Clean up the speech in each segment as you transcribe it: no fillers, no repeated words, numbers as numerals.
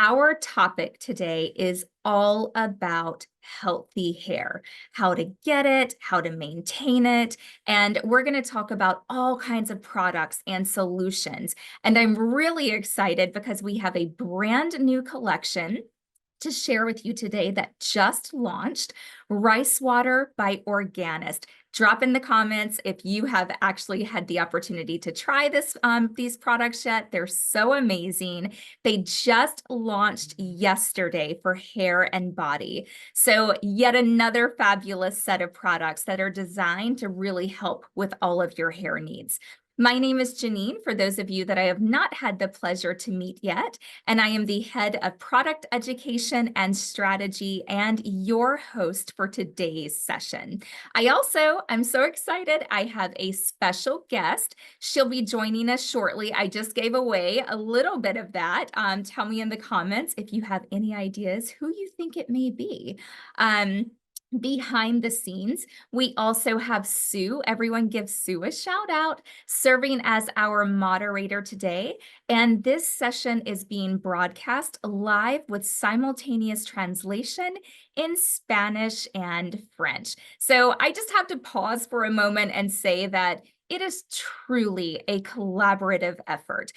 our topic today is all about healthy hair, how to get it, how to maintain it, and we're going to talk about all kinds of products and solutions. And I'm really excited because we have a brand new collection to share with you today that just launched, Rice Water by Organist. Drop in the comments if you have actually had the opportunity to try these products yet. They're so amazing. They just launched yesterday for hair and body. So yet another fabulous set of products that are designed to really help with all of your hair needs. My name is Janine, for those of you that I have not had the pleasure to meet yet, and I am the head of product education and strategy and your host for today's session. I'm so excited. I have a special guest. She'll be joining us shortly. I just gave away a little bit of that. Tell me in the comments if you have any ideas who you think it may be. Behind the scenes, we also have Sue. Everyone give Sue a shout out, serving as our moderator today. And this session is being broadcast live with simultaneous translation in Spanish and French. So I just have to pause for a moment and say that it is truly a collaborative effort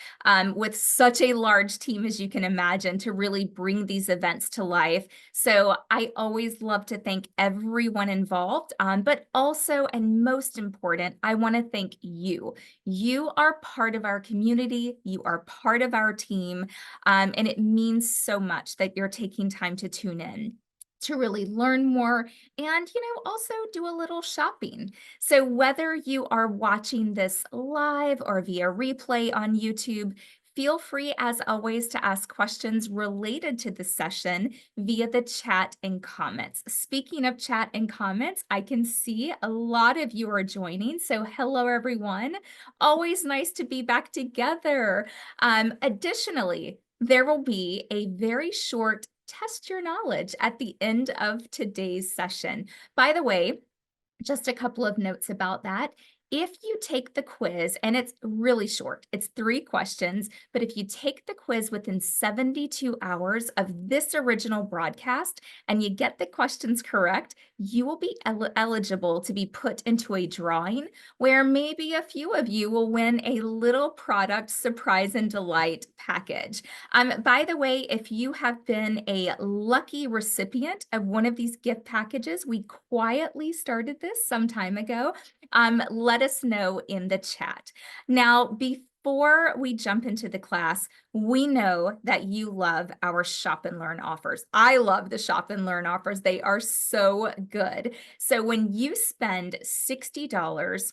with such a large team, as you can imagine, to really bring these events to life. So I always love to thank everyone involved, but also, and most important, I want to thank you. You are part of our community. You are part of our team, and it means so much that you're taking time to tune in to really learn more and, also do a little shopping. So whether you are watching this live or via replay on YouTube, feel free, as always, to ask questions related to the session via the chat and comments. Speaking of chat and comments, I can see a lot of you are joining. So hello, everyone. Always nice to be back together. Additionally, there will be a very short test your knowledge at the end of today's session. By the way, just a couple of notes about that. If you take the quiz, and it's really short, it's 3 questions, but if you take the quiz within 72 hours of this original broadcast and you get the questions correct, you will be eligible to be put into a drawing where maybe a few of you will win a little product surprise and delight package. By the way, if you have been a lucky recipient of one of these gift packages, we quietly started this some time ago. Let us know in the chat. Now, before we jump into the class, we know that you love our shop and learn offers. I love the shop and learn offers. They are so good. So when you spend $60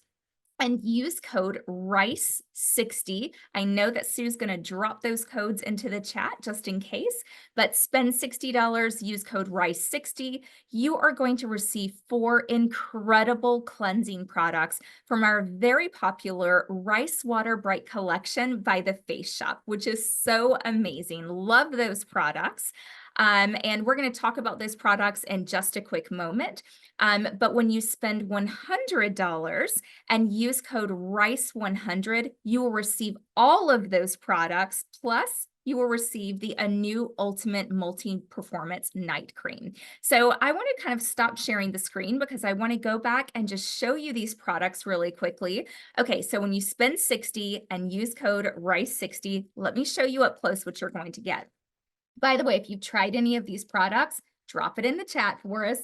and use code RICE60. I know that Sue's going to drop those codes into the chat just in case, but spend $60, use code RICE60. You are going to receive 4 incredible cleansing products from our very popular Rice Water Bright collection by The Face Shop, which is so amazing. Love those products. And we're going to talk about those products in just a quick moment. But when you spend $100 and use code RICE100, you will receive all of those products, plus you will receive the new Ultimate Multi-Performance Night Cream. So I want to kind of stop sharing the screen because I want to go back and just show you these products really quickly. Okay, so when you spend $60 and use code RICE60, let me show you up close what you're going to get. By the way, if you've tried any of these products, drop it in the chat for us.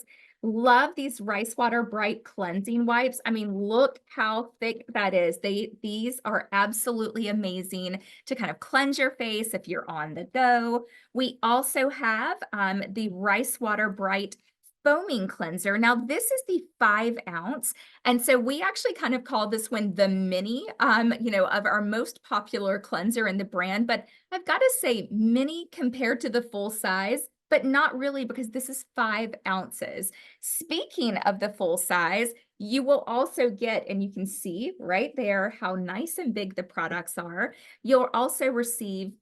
Love these Rice Water Bright cleansing wipes. I mean, look how thick that is. These are absolutely amazing to kind of cleanse your face if you're on the go. We also have the Rice Water Bright foaming cleanser. Now, this is the 5-ounce. And so we actually kind of call this one the mini, of our most popular cleanser in the brand. But I've got to say mini compared to the full size, but not really because this is 5 ounces. Speaking of the full size, you will also get, and you can see right there how nice and big the products are. You'll also receive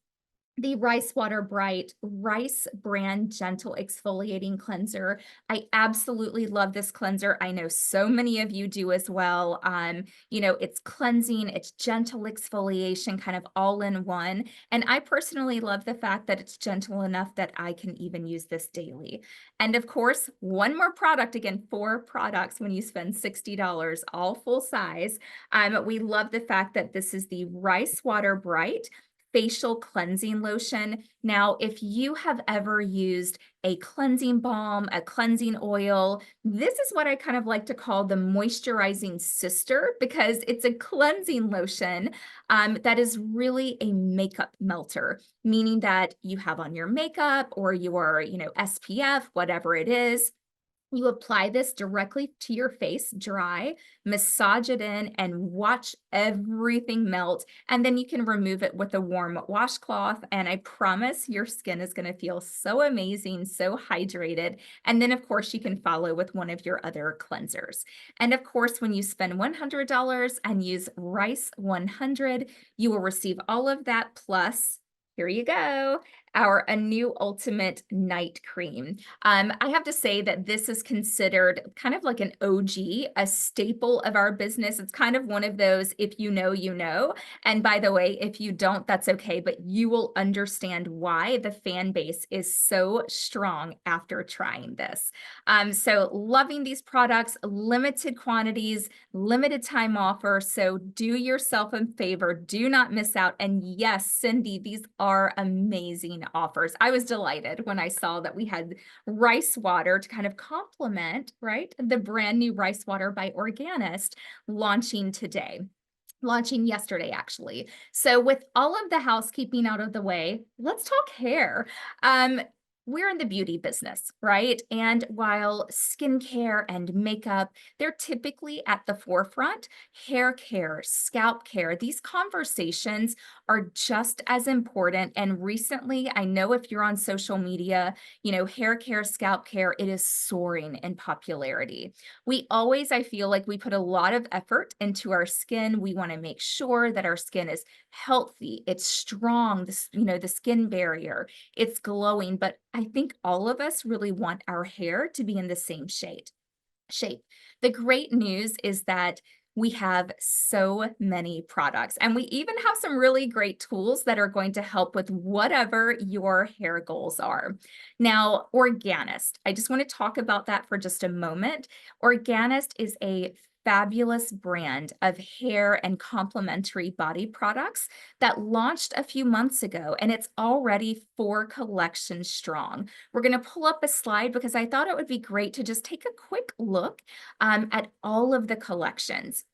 the Rice Water Bright Rice Brand Gentle Exfoliating Cleanser. I absolutely love this cleanser. I know so many of you do as well. It's cleansing, it's gentle exfoliation, kind of all in one. And I personally love the fact that it's gentle enough that I can even use this daily. And of course, one more product, again, 4 products when you spend $60, all full size. We love the fact that this is the Rice Water Bright facial cleansing lotion. Now, if you have ever used a cleansing balm, a cleansing oil, this is what I kind of like to call the moisturizing sister, because it's a cleansing lotion that is really a makeup melter, meaning that you have on your makeup or your, SPF, whatever it is. You apply this directly to your face, dry, massage it in, and watch everything melt. And then you can remove it with a warm washcloth. And I promise your skin is going to feel so amazing, so hydrated. And then, of course, you can follow with one of your other cleansers. And of course, when you spend $100 and use Rice 100, you will receive all of that plus. Here you go, our a new ultimate night cream. I have to say that this is considered kind of like an OG, a staple of our business. It's kind of one of those, if you know, you know. And by the way, if you don't, that's okay, but you will understand why the fan base is so strong after trying this. So loving these products, limited quantities, limited time offer. So do yourself a favor, do not miss out. And yes, Cindy, these are amazing offers. I was delighted when I saw that we had rice water to kind of complement, right? The brand new rice water by Organist launching yesterday, actually. So with all of the housekeeping out of the way, let's talk hair. Um, we're in the beauty business, right? And while skincare and makeup, they're typically at the forefront, hair care, scalp care, these conversations are just as important. And recently, I know if you're on social media, hair care, scalp care, it is soaring in popularity. I feel like we put a lot of effort into our skin. We want to make sure that our skin is healthy, it's strong, the skin barrier, it's glowing. But I think all of us really want our hair to be in the same shape. The great news is that we have so many products, and we even have some really great tools that are going to help with whatever your hair goals are. Now, Organist, I just want to talk about that for just a moment. Organist is a fabulous brand of hair and complementary body products that launched a few months ago, and it's already 4 collections strong. We're going to pull up a slide because I thought it would be great to just take a quick look at all of the collections.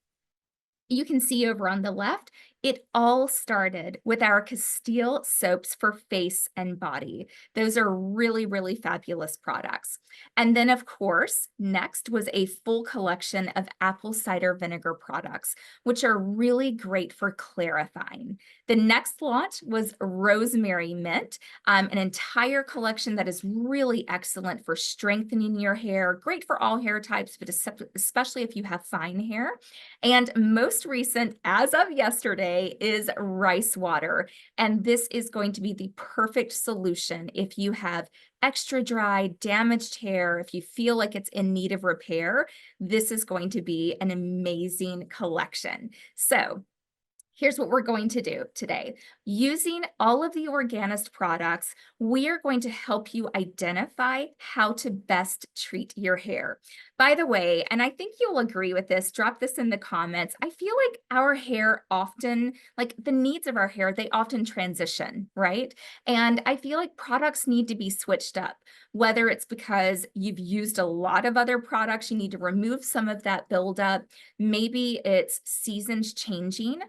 You can see over on the left, it all started with our Castile soaps for face and body. Those are really, really fabulous products. And then, of course, next was a full collection of apple cider vinegar products, which are really great for clarifying. The next launch was Rosemary Mint, an entire collection that is really excellent for strengthening your hair, great for all hair types, but especially if you have fine hair. And most recent, as of yesterday, is rice water. And this is going to be the perfect solution if you have extra dry, damaged hair, if you feel like it's in need of repair. This is going to be an amazing collection. So here's what we're going to do today. Using all of the Organist products, we are going to help you identify how to best treat your hair. By the way, and I think you'll agree with this, drop this in the comments. I feel like our hair often, like the needs of our hair, they often transition, right? And I feel like products need to be switched up, whether it's because you've used a lot of other products, you need to remove some of that buildup. Maybe it's seasons changing.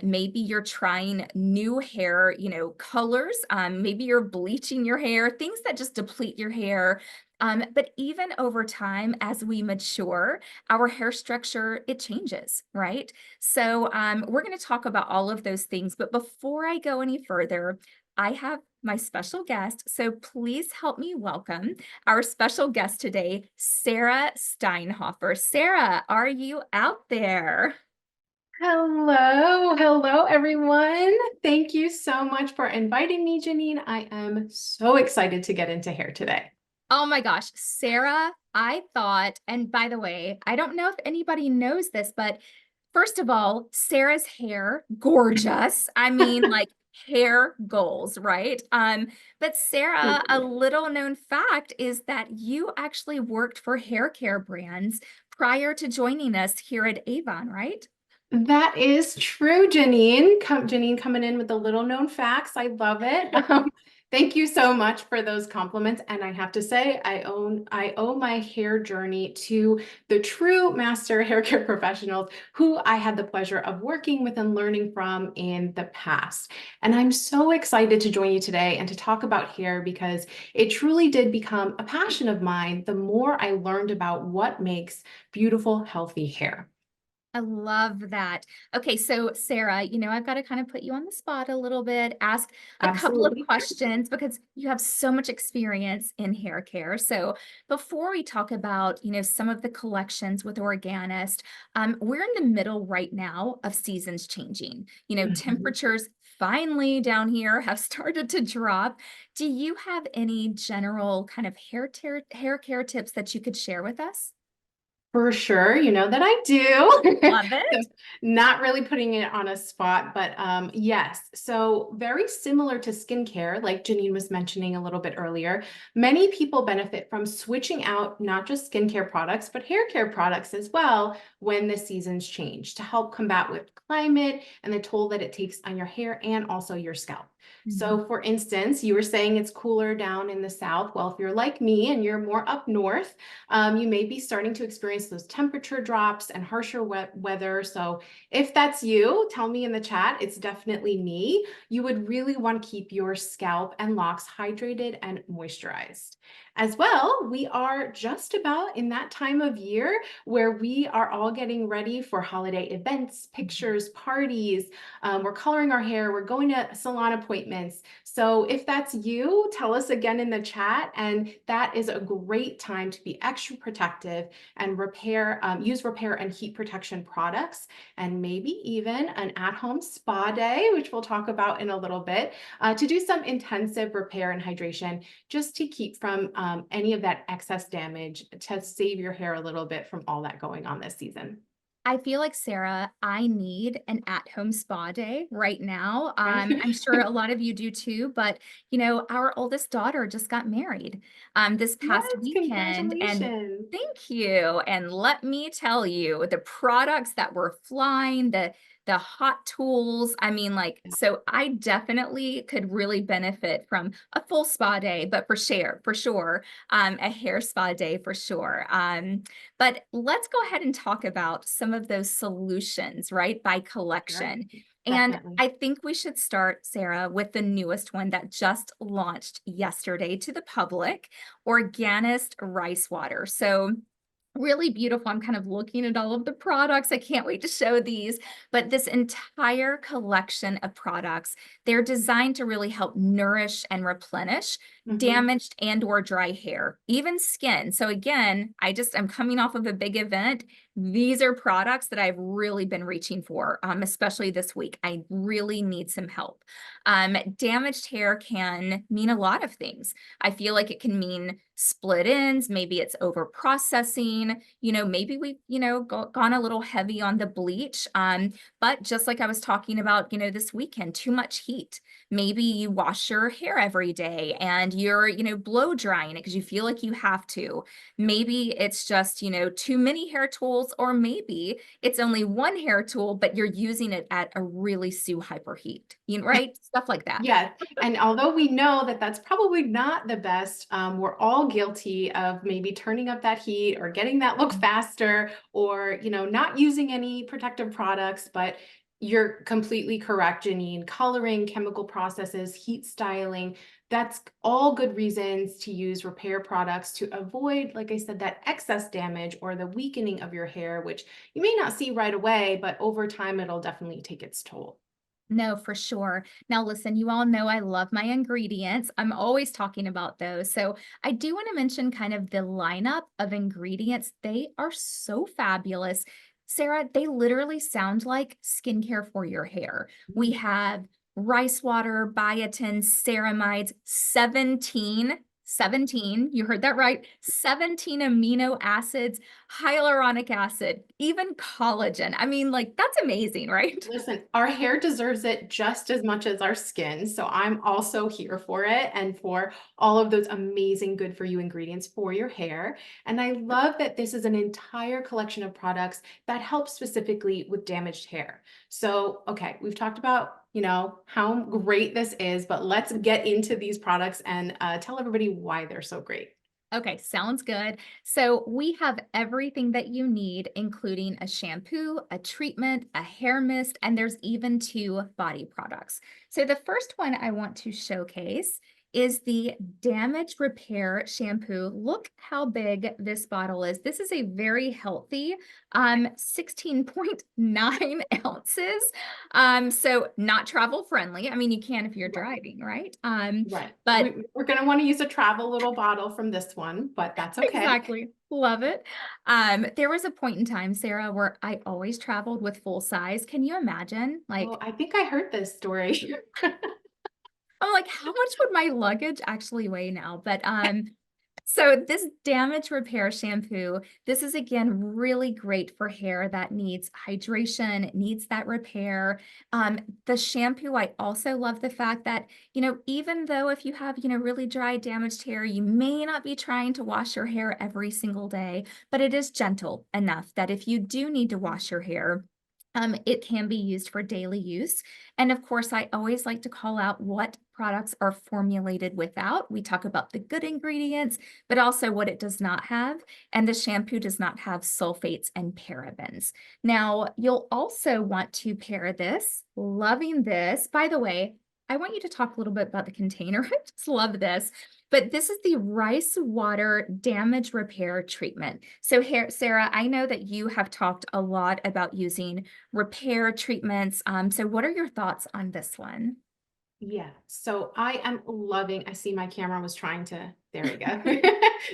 Maybe you're trying new hair, colors. Maybe you're bleaching your hair, things that just deplete your hair. But even over time, as we mature, our hair structure, it changes, right? So we're going to talk about all of those things. But before I go any further, I have my special guest. So please help me welcome our special guest today, Sarah Steinhofer. Sarah, are you out there? Hello, everyone. Thank you so much for inviting me, Janine. I am so excited to get into hair today. Oh my gosh, Sarah, I thought, and by the way, I don't know if anybody knows this, but first of all, Sarah's hair, gorgeous. I mean, like hair goals, right? But Sarah, Thank a you. little known fact is that you actually worked for hair care brands prior to joining us here at Avon, right? That is true, Janine. Janine coming in with the little known facts. I love it. Thank you so much for those compliments. And I have to say, I owe my hair journey to the true master hair care professionals who I had the pleasure of working with and learning from in the past. And I'm so excited to join you today and to talk about hair because it truly did become a passion of mine the more I learned about what makes beautiful, healthy hair. I love that. Okay, so Sarah, I've got to kind of put you on the spot a little bit, ask a couple of Absolutely. questions because you have so much experience in hair care. So before we talk about, some of the collections with Organist, we're in the middle right now of seasons changing. Mhm. Temperatures finally down here have started to drop. Do you have any general kind of hair care tips that you could share with us? For sure, you know that I do. Love So it. not really putting it on a spot, but yes. So very similar to skincare, like Janine was mentioning a little bit earlier, many people benefit from switching out not just skincare products, but hair care products as well when the seasons change to help combat with climate and the toll that it takes on your hair and also your scalp. Mhm. So for instance, you were saying it's cooler down in the south. Well, if you're like me and you're more up north, you may be starting to experience those temperature drops and harsher weather. So if that's you, tell me in the chat. It's definitely me. You would really want to keep your scalp and locks hydrated and moisturized. As well, we are just about in that time of year where we are all getting ready for holiday events, pictures, parties. We're coloring our hair. We're going to salon appointments. So if that's you, tell us again in the chat. And that is a great time to be extra protective and use repair and heat protection products, and maybe even an at-home spa day, which we'll talk about in a little bit, to do some intensive repair and hydration just to keep from any of that excess damage to save your hair a little bit from all that going on this season. I feel like, Sarah, I need an at-home spa day right now. Right? I'm sure a lot of you do too, but our oldest daughter just got married this past Yes, weekend, and congratulations. thank you. And let me tell you, the products that were flying, the hot tools. I mean, like, so I definitely could really benefit from a full spa day, but for sure, a hair spa day for sure. But let's go ahead and talk about some of those solutions, right, by Sure, collection. And definitely. I think we should start, Sarah, with the newest one that just launched yesterday to the public, Organist Rice Water. So really beautiful. I'm kind of looking at all of the products. I can't wait to show these, but this entire collection of products, they're designed to really help nourish and replenish Mhm. damaged and or dry hair, even skin. So again, I'm coming off of a big event. These are products that I've really been reaching for, especially this week. I really need some help. Damaged hair can mean a lot of things. I feel like it can mean split ends, maybe it's over processing, maybe we've, gone a little heavy on the bleach. But just like I was talking about, this weekend, too much heat. Maybe you wash your hair every day and you're, blow drying it because you feel like you have to. Maybe it's just, too many hair tools, or maybe it's only one hair tool, but you're using it at a really hyper heat, right? Stuff like that. Yes, and although we know that that's probably not the best, we're all guilty of maybe turning up that heat or getting that look faster, or not using any protective products. But you're completely correct, Janine. Coloring, chemical processes, heat styling, that's all good reasons to use repair products to avoid, like I said, that excess damage or the weakening of your hair, which you may not see right away, but over time it'll definitely take its toll. No, for sure. Now, listen, you all know I love my ingredients. I'm always talking about those. So, I do want to mention kind of the lineup of ingredients. They are so fabulous. Sarah, they literally sound like skincare for your hair. We Mm. have rice water, biotin, ceramides, 17, you heard that right, 17 amino acids, hyaluronic acid, even collagen. I mean, like, that's amazing, right? Listen, our hair deserves it just as much as our skin. So I'm also here for it and for all of those amazing good for you ingredients for your hair. And I love that this is an entire collection of products that help specifically with damaged hair. So, okay, we've talked about, how great this is, but let's get into these products and tell everybody why they're so great. Okay, sounds good. So we have everything that you need, including a shampoo, a treatment, a hair mist, and there's even 2 body products. So the first one I want to showcase is the damage repair shampoo. Look how big this bottle is. This is a very healthy 16.9 ounces. So not travel friendly. I mean, you can if you're driving, right? Right. But We're going to want to use a travel little bottle from this one, but that's okay. exactly. Love it. There was a point in time, Sarah, where I always traveled with full size. Can you imagine? Oh, Like, I think I heard this story. I'm like, how much would my luggage actually weigh now? But so this damage repair shampoo, this is again really great for hair that needs hydration, needs that repair. The shampoo, I also love the fact that, even though if you have, really dry, damaged hair, you may not be trying to wash your hair every single day, but it is gentle enough that if you do need to wash your hair, it can be used for daily use. And of course, I always like to call out what products are formulated without. We talk about the good ingredients, but also what it does not have. And the shampoo does not have sulfates and parabens. Now, you'll also want to pair this, loving this. By the way, I want you to talk a little bit about the container. I just love this. But this is the rice water damage repair treatment. So here, Sarah, I know that you have talked a lot about using repair treatments. So what are your thoughts on this one? Yeah, so I am loving, I see my camera was trying to, there we go,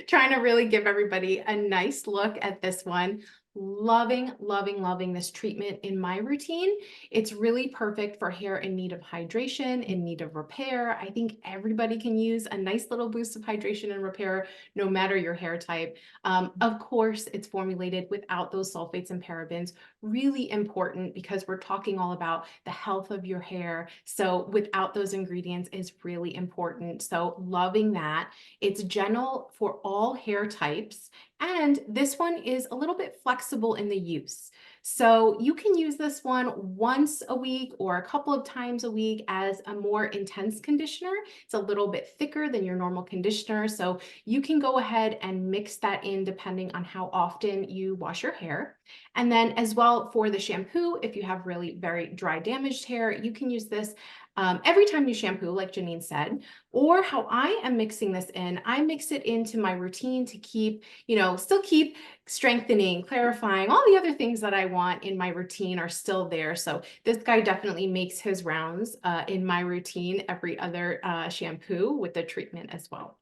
trying to really give everybody a nice look at this one. Loving, loving, loving this treatment in my routine. It's really perfect for hair in need of hydration, in need of repair. I think everybody can use a nice little boost of hydration and repair, no matter your hair type. Of course, it's formulated without those sulfates and parabens, really important because we're talking all about the health of your hair. So without those ingredients is really important. So loving that. It's gentle for all hair types. And this one is a little bit flexible in the use. So you can use this one once a week or a couple of times a week as a more intense conditioner. It's a little bit thicker than your normal conditioner. So you can go ahead and mix that in depending on how often you wash your hair. And then as well for the shampoo, if you have really very dry damaged hair, you can use this every time you shampoo, like Janine said, or how I am mixing this in, I mix it into my routine to keep, still keep strengthening, clarifying, all the other things that I want in my routine are still there. So this guy definitely makes his rounds in my routine every other shampoo with the treatment as well.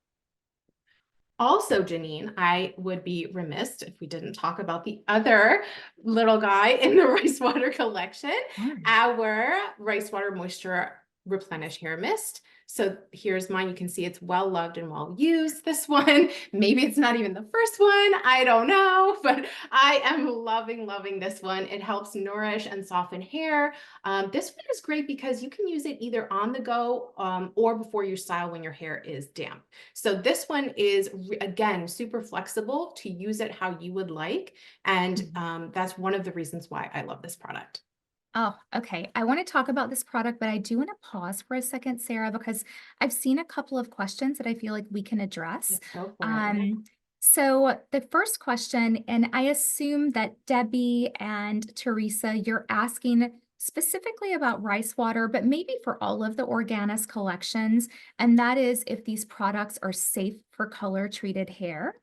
Also, Janine, I would be remiss if we didn't talk about the other little guy in the rice water collection, Sure. our rice water moisture replenish hair mist. So here's mine. You can see it's well loved and well used. This one, maybe it's not even the first one. I don't know, but I am loving, loving this one. It helps nourish and soften hair. This one is great because you can use it either on the go or before you style when your hair is damp. So this one is, again, super flexible to use it how you would like. And that's one of the reasons why I love this product. Oh, okay. I want to talk about this product, but I do want to pause for a second, Sarah, because I've seen a couple of questions that I feel like we can address. Let's go for it. Yeah. So the first question, and I assume that Debbie and Teresa, you're asking specifically about rice water, but maybe for all of the Organist collections, and that is if these products are safe for color treated hair.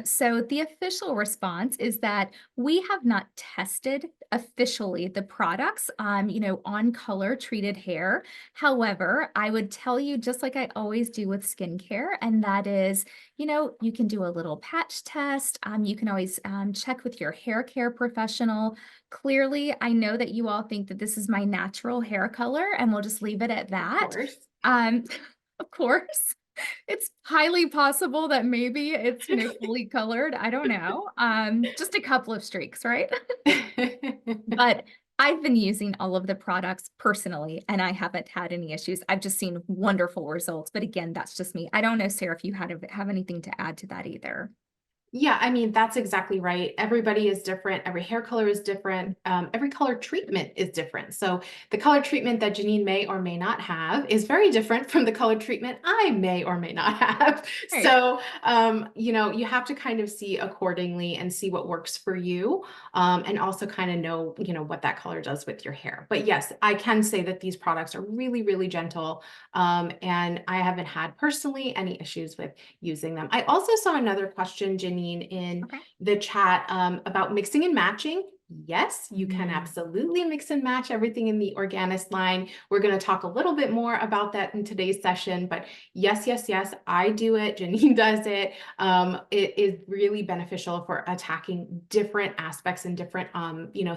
So the official response is that we have not tested officially the products, on color treated hair. However, I would tell you, just like I always do with skincare, and that is, you can do a little patch test. You can always check with your hair care professional. Clearly, I know that you all think that this is my natural hair color, and we'll just leave it at Of that. course. Um, of course, it's highly possible that maybe it's, fully colored. I don't know. Just a couple of streaks, right? But I've been using all of the products personally, and I haven't had any issues. I've just seen wonderful results. But again, that's just me. I don't know, Sarah, if you have anything to add to that either. Yeah, I mean, that's exactly right. Everybody is different. Every hair color is different. Every color treatment is different. So the color treatment that Janine may or may not have is very different from the color treatment I may or may not have. Right. So, you have to kind of see accordingly and see what works for you. And also kind of know, what that color does with your hair. But yes, I can say that these products are really, really gentle. And I haven't had personally any issues with using them. I also saw another question, Janine, in Okay. the chat about mixing and matching. Yes, you can Mm. absolutely mix and match everything in the Organist line. We're going to talk a little bit more about that in today's session, but yes, yes, yes, I do it. Janine does it. It is really beneficial for attacking different aspects and different,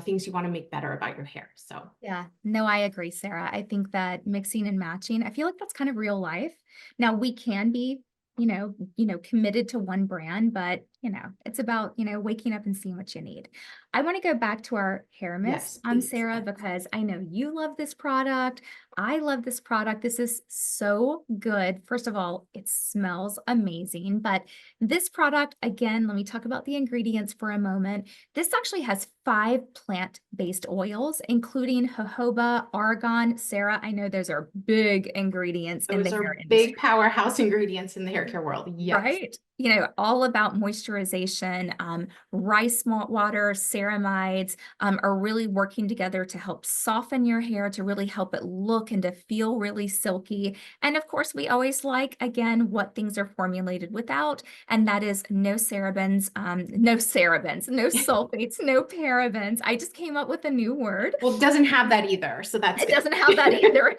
things you want to make better about your hair. So Yeah, no, I agree, Sarah. I think that mixing and matching, I feel like that's kind of real life. Now we can be, committed to one brand, but it's about, waking up and seeing what you need. I want to go back to our hair mist, yes, please. Sarah, because I know you love this product. I love this product. This is so good. First of all, it smells amazing, but this product, again, let me talk about the ingredients for a moment. This actually has 5 plant-based oils, including jojoba, argan. Sarah, I know those are big ingredients in the Those hair are big industry. powerhouse ingredients in the hair care world. Yes. Right. All about moisturization. Rice malt water, ceramides are really working together to help soften your hair, to really help it look and to feel really silky. And of course, we always like, again, what things are formulated without, and that is no parabens, no sulfates, no parabens. I just came up with a new word. Well, it doesn't have that either, so that's It good. doesn't have that either.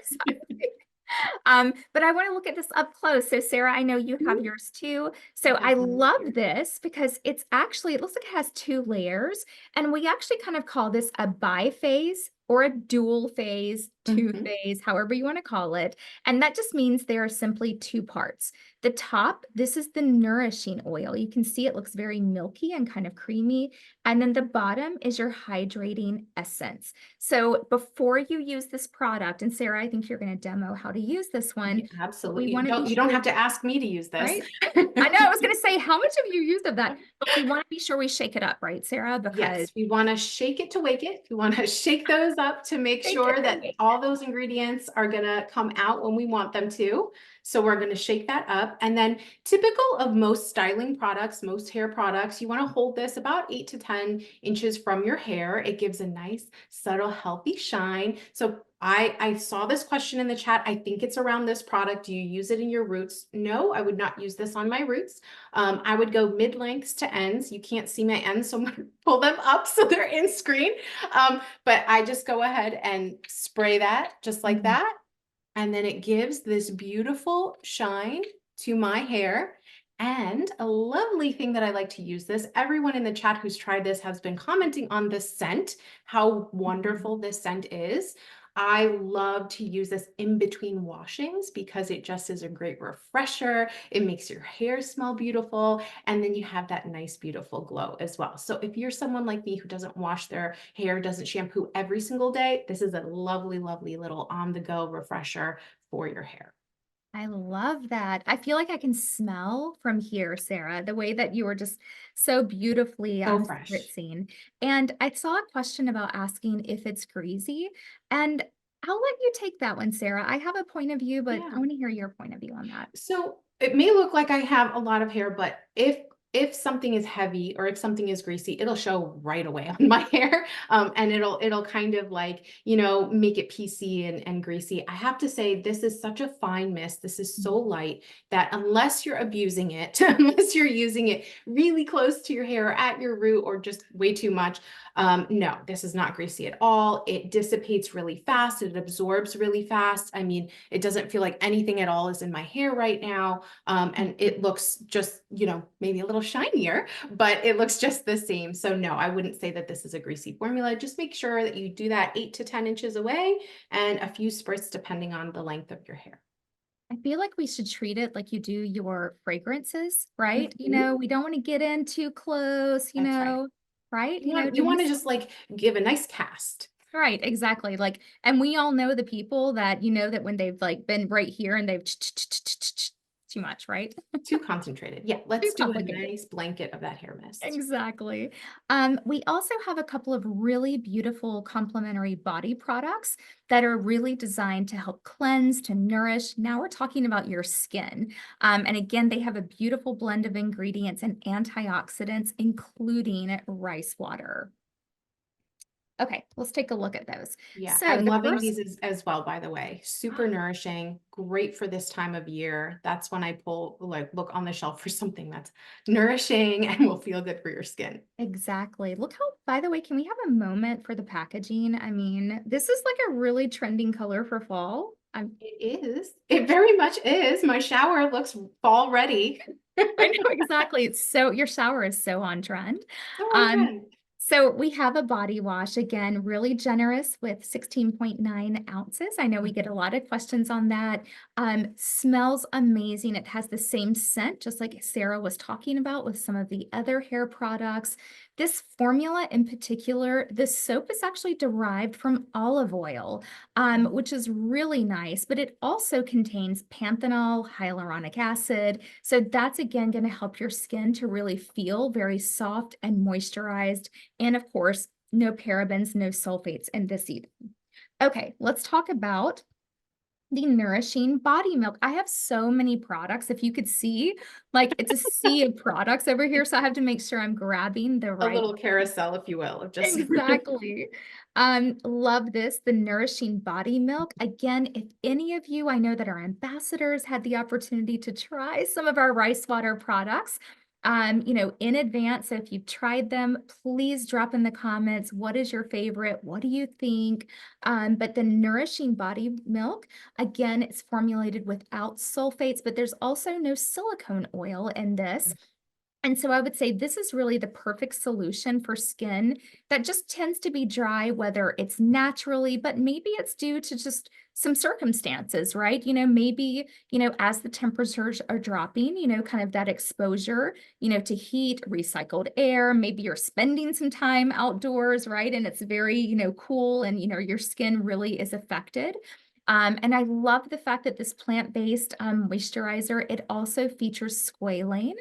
But I want to look at this up close. So Sarah, I know you have yours too. I So have I one right love here. this because it looks like it has 2 layers. And we actually kind of call this a biphase or a dual phase, two Mhm. phase, however you want to call it. And that just means there are simply 2 parts. The top, this is the nourishing oil. You can see it looks very milky and kind of creamy. And then the bottom is your hydrating essence. So before you use this product, and Sarah, I think you're going to demo how to use this one, Yeah, but we absolutely. want to be You don't sure, have to ask me to use this. right? I know, I was going to say, how much have you used of that? But we want to be sure we shake it up, right, Sarah? Because Yes, we want to shake it to wake it. We want to shake those up to make shake it sure and that wake all it. those ingredients are going to come out when we want them to. So we're going to shake that up. And then typical of most styling products, most hair products, you want to hold this about 8 to 10 inches from your hair. It gives a nice, subtle, healthy shine. So I saw this question in the chat. I think it's around this product. Do you use it in your roots? No, I would not use this on my roots. I would go mid-lengths to ends. You can't see my ends, so I'm going to pull them up so they're in screen. But I just go ahead and spray that just like Mm. that. And then it gives this beautiful shine to my hair. And a lovely thing that I like to use this, everyone in the chat who's tried this has been commenting on the scent, how wonderful this scent is. I love to use this in between washings because it just is a great refresher. It makes your hair smell beautiful. And then you have that nice, beautiful glow as well. So if you're someone like me who doesn't wash their hair, doesn't shampoo every single day, this is a lovely, lovely little on the go refresher for your hair. I love that. I feel like I can smell from here, Sarah, the way that you were just so beautifully So fresh. spritzing. And I saw a question about asking if it's greasy, and I'll let you take that one, Sarah. I have a point of view, but I Yeah. want to hear your point of view on that. So it may look like I have a lot of hair, but if if something is heavy or if something is greasy, it'll show right away on my hair. And it'll kind of like, make it piecey and greasy. I have to say, this is such a fine mist. This is so light that unless you're abusing it, unless you're using it really close to your hair, at your root, or just way too much, no, this is not greasy at all. It dissipates really fast. It absorbs really fast. I mean, it doesn't feel like anything at all is in my hair right now. And it looks just, maybe a little shinier, but it looks just the same. So no, I wouldn't say that this is a greasy formula. Just make sure that you do that 8 to 10 inches away and a few spritz depending on the length of your hair. I feel like we should treat it like you do your fragrances, right? Mhm. We don't want to get in too close, That's right. right? You To want to miss. just like give a nice cast. Right, exactly. Like, and we all know the people that, that when they've like been right here and they've too much, right? Too concentrated. Yeah, Too let's do a complicated. nice blanket of that hair mist. Exactly. We also have a couple of really beautiful complementary body products that are really designed to help cleanse, to nourish. Now we're talking about your skin. And again, they have a beautiful blend of ingredients and antioxidants, including rice water. Okay, let's take a look at those. Yeah, So I'm the loving first, these as well, by the way. Super nourishing, great for this time of year. That's when I look on the shelf for something that's nourishing and will feel good for your skin. exactly. Look how, by the way, can we have a moment for the packaging? I mean, this is like a really trending color for fall. It is. It very much is. My shower looks fall ready. I know exactly. Your shower is so on trend. So on Um, trend. so we have a body wash, again, really generous with 16.9 ounces. I know we get a lot of questions on that. Smells amazing. It has the same scent, just like Sarah was talking about with some of the other hair products. This formula in particular, the soap is actually derived from olive oil, which is really nice, but it also contains panthenol, hyaluronic acid. So that's again going to help your skin to really feel very soft and moisturized. And of course, no parabens, no sulfates in this either. Okay, let's talk about the nourishing body milk. I have so many products. If you could see, like it's a sea of products over here. So I have to make sure I'm grabbing the A right. little carousel, if you will, of just Exactly. Love this, the nourishing body milk. Again, if any of you I know that are ambassadors had the opportunity to try some of our rice water products, in advance. So if you've tried them, please drop in the comments. What is your favorite? What do you think? But the nourishing body milk, again, it's formulated without sulfates, but there's also no silicone oil in this. And so I would say this is really the perfect solution for skin that just tends to be dry, whether it's naturally, but maybe it's due to just some circumstances, right? Maybe, as the temperatures are dropping, kind of that exposure, to heat, recycled air, maybe you're spending some time outdoors, right? And it's very, cool and, your skin really is affected. And I love the fact that this plant-based moisturizer, it also features squalane,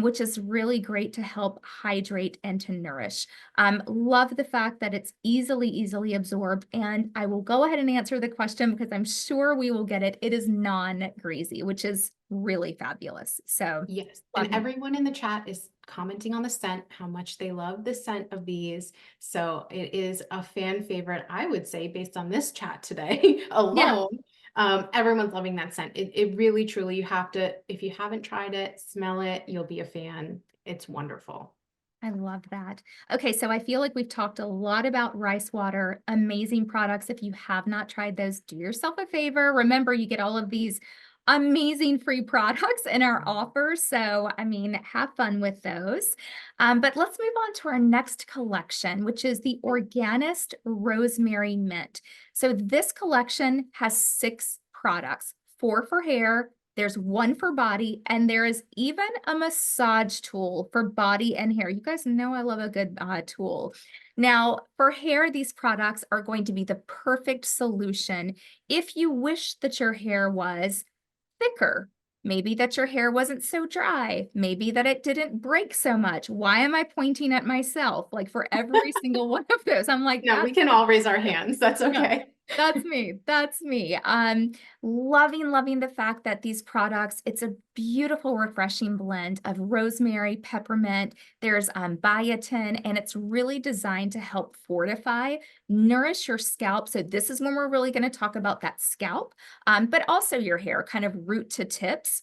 which is really great to help hydrate and to nourish. Love the fact that it's easily absorbed. And I will go ahead and answer the question because I'm sure we will get it. It is non-greasy, which is really fabulous. So Yes. And loving it. everyone in the chat is commenting on the scent, how much they love the scent of these. So it is a fan favorite, I would say, based on this chat today Yeah. alone. Everyone's loving that scent. It really, truly, you have to, if you haven't tried it, smell it, you'll be a fan. It's wonderful. I love that. Okay, so I feel like we've talked a lot about rice water, amazing products. If you have not tried those, do yourself a favor. Remember, you get all of these amazing free products in our offer. So, I mean, have fun with those. But let's move on to our next collection, which is the Organist Rosemary Mint. So this collection has 6 products, 4 for hair, there's 1 for body, and there is even a massage tool for body and hair. You guys know I love a good tool. Now, for hair, these products are going to be the perfect solution if you wish that your hair was thicker. Maybe that your hair wasn't so dry. Maybe that it didn't break so much. Why am I pointing at myself? Like for every single one of those, I'm like, No, that's we can all raise our hands. That's yeah. okay. That's me. That's me. Loving the fact that these products, it's a beautiful, refreshing blend of rosemary, peppermint, there's biotin, and it's really designed to help fortify, nourish your scalp. So this is when we're really going to talk about that scalp, but also your hair, kind of root to tips.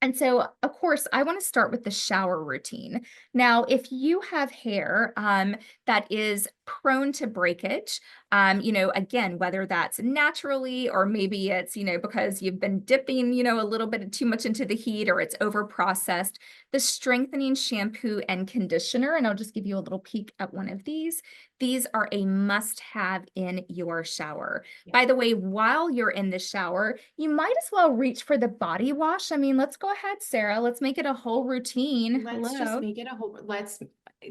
And so, of course, I want to start with the shower routine. Now, if you have hair that is prone to breakage, again, whether that's naturally or maybe it's, because you've been dipping, a little bit too much into the heat or it's over processed, the strengthening shampoo and conditioner, and I'll just give you a little peek at one of these. These are a must have in your shower. Yeah. By the way, while you're in the shower, you might as well reach for the body wash. I mean, let's go ahead, Sarah. Let's make it a whole routine. Let's just Hello. make it a whole, let's